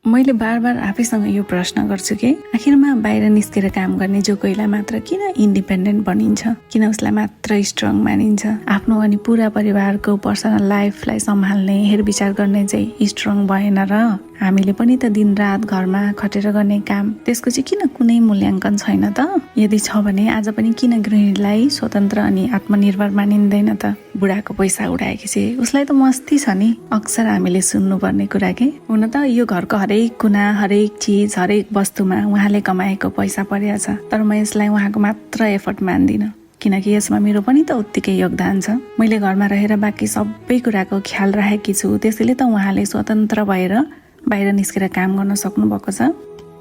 मैले बार बार आफैसँग यो प्रश्न गर्छु कि आखिरमा बाहिर निस्केर काम गर्ने जो कोहीलाई मात्र किन इन्डिपेन्डेन्ट बनिन्छ, किन उसलाई मात्र स्ट्रङ मानिन्छ। आफ्नो अनि पुरा परिवारको पर्सनल लाइफलाई सम्हाल्ने हेरविचार गर्ने चाहिँ स्ट्रङ भएन र हामीले पनि त दिन रात घरमा खटेर गर्ने काम, त्यसको चाहिँ किन कुनै मूल्याङ्कन छैन त। यदि छ भने आज पनि किन गृहिणीलाई स्वतन्त्र अनि आत्मनिर्भर मानिँदैन त। बुढाको पैसा उडाएकी चाहिँ उसलाई त मस्ती छ नि, अक्सर हामीले सुन्नुपर्ने कुरा के। हुन त यो घरको हरेक कुना, हरेक चिज, हरेक वस्तुमा उहाँले कमाएको पैसा परेको छ, तर म यसलाई उहाँको मात्र एफर्ट मान्दिनँ, किनकि यसमा मेरो पनि त उत्तिकै योगदान छ। मैले घरमा रहेर बाँकी सबै कुराको ख्याल राखेकी छु, त्यसैले त उहाँले स्वतन्त्र भएर बाहिर निस्केर काम गर्न सक्नु भएको छ।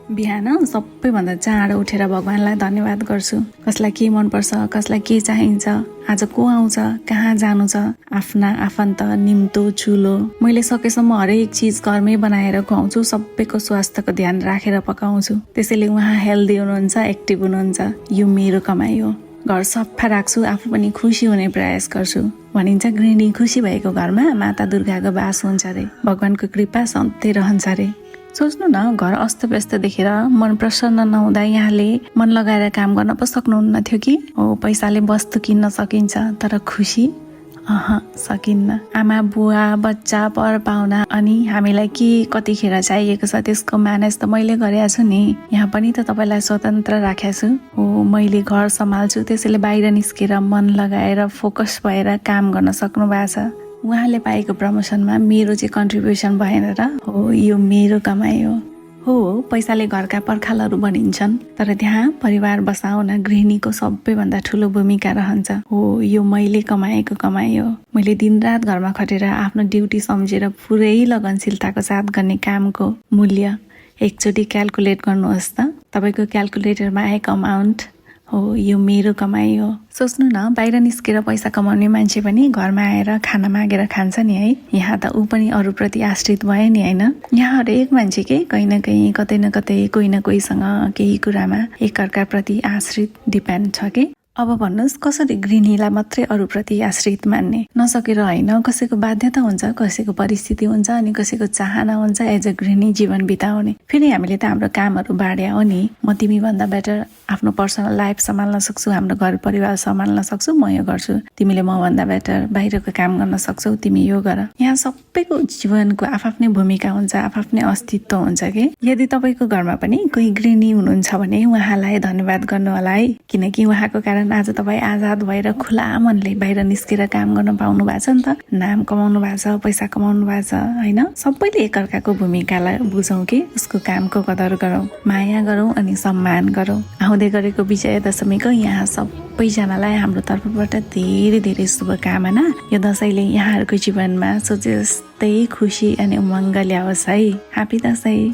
बिहान सबैभन्दा चाँडो उठेर भगवानलाई धन्यवाद गर्छु। कसलाई के मनपर्छ, कसलाई के चाहिन्छ, आज को आउँछ, कहाँ जानु छ, आफ्ना आफन्त, निम्तो, चुलो, मैले सकेसम्म हरेक चिज घरमै बनाएर खुवाउँछु। सबैको स्वास्थ्यको ध्यान राखेर पकाउँछु। त्यसैले उहाँ हेल्दी हुनुहुन्छ, एक्टिभ हुनुहुन्छ। यो मेरो कमाइ हो। घर सफा राख्छु, आफू पनि खुसी हुने प्रयास गर्छु। भनिन्छ गृहिणी खुसी भएको घरमा माता दुर्गाको बास हुन्छ रे, भगवानको कृपा सधैँ रहन्छ रे। सोच्नु न, घर अस्तव्यस्त देखेर मन प्रसन्न नहुँदा यहाँले मन लगाएर काम गर्न पो सक्नुहुन्न थियो कि। हो, पैसाले वस्तु किन्न सकिन्छ, तर खुसी सकिन्न। आमा बुवा बच्चा पर पाहुना अनि हामीलाई के कतिखेर चाहिएको छ त्यसको म्यानेज त मैले गरेको छु नि। यहाँ पनि त तपाईँलाई स्वतन्त्र राखेको छु। हो, मैले घर सम्हाल्छु, त्यसैले बाहिर निस्केर मन लगाएर फोकस भएर काम गर्न सक्नु भएको छ। उहाँले पाएको प्रमोसनमा मेरो चाहिँ कन्ट्रिब्युसन भएन र। हो, यो मेरो कमाइ हो। पैसाले घरका पर्खालहरू बनिन्छन्, तर त्यहाँ परिवार बसाउन गृहिणीको सबैभन्दा ठुलो भूमिका रहन्छ। हो, यो मैले कमाएको कमाइ हो। मैले दिनरात घरमा खटेर आफ्नो ड्युटी सम्झेर पुरै लगनशीलताको साथ गर्ने कामको मूल्य एकचोटि क्याल्कुलेट गर्नुहोस् त, तपाईँको क्याल्कुलेटरमा आएको अमाउन्ट हो। यो मेरो कमाइ हो। सोच्नु न, बाहिर निस्केर पैसा कमाउने मान्छे पनि घरमा आएर खाना मागेर खान्छ नि है। यहाँ त ऊ पनि अरूप्रति आश्रित भयो नि होइन। यहाँ हरेक मान्छे के कहीँ न कहीँ, कतै न कतै, कोही न कोहीसँग केही कुरामा एकअर्काप्रति आश्रित डिपेन्ड छ कि। अब भन्नुहोस्, कसरी गृहिणीलाई मात्रै अरूप्रति आश्रित मान्ने? नसकेर होइन, कसैको बाध्यता हुन्छ, कसैको परिस्थिति हुन्छ, अनि कसैको चाहना हुन्छ एज अ गृहिणी जीवन बिताउने। फेरि हामीले त हाम्रो कामहरू बाँड्या हो नि। म तिमी भन्दा बेटर आफ्नो पर्सनल लाइफ सम्हाल्न सक्छु, हाम्रो घर परिवार सम्हाल्न सक्छु, म यो गर्छु। तिमीले म भन्दा बेटर बाहिरको काम गर्न सक्छौ, तिमी यो गर। यहाँ सबैको जीवनको आफ्नै भूमिका हुन्छ, आफ्नै अस्तित्व हुन्छ कि। यदि तपाईँको घरमा पनि कोही गृहिणी हुनुहुन्छ भने उहाँलाई धन्यवाद गर्नु होला है, किनकि उहाँको कारण आज तपाईँ आजाद भएर खुला मनले बाहिर निस्केर काम गर्न पाउनु भएको छ नि त। नाम कमाउनु भएको छ, पैसा कमाउनु भएको छ होइन। सबैले एकअर्काको भूमिकालाई बुझौँ कि उसको कामको कदर गरौँ, माया गरौँ अनि सम्मान गरौँ। आउँदै गरेको विजय दशमीको यहाँ सबैजनालाई हाम्रो तर्फबाट धेरै धेरै शुभकामना। यो दशैंले यहाँहरूको जीवनमा सोचे जस्तै खुसी अनि उमङ्ग ल्याओस् है। ह्यापी दशैं।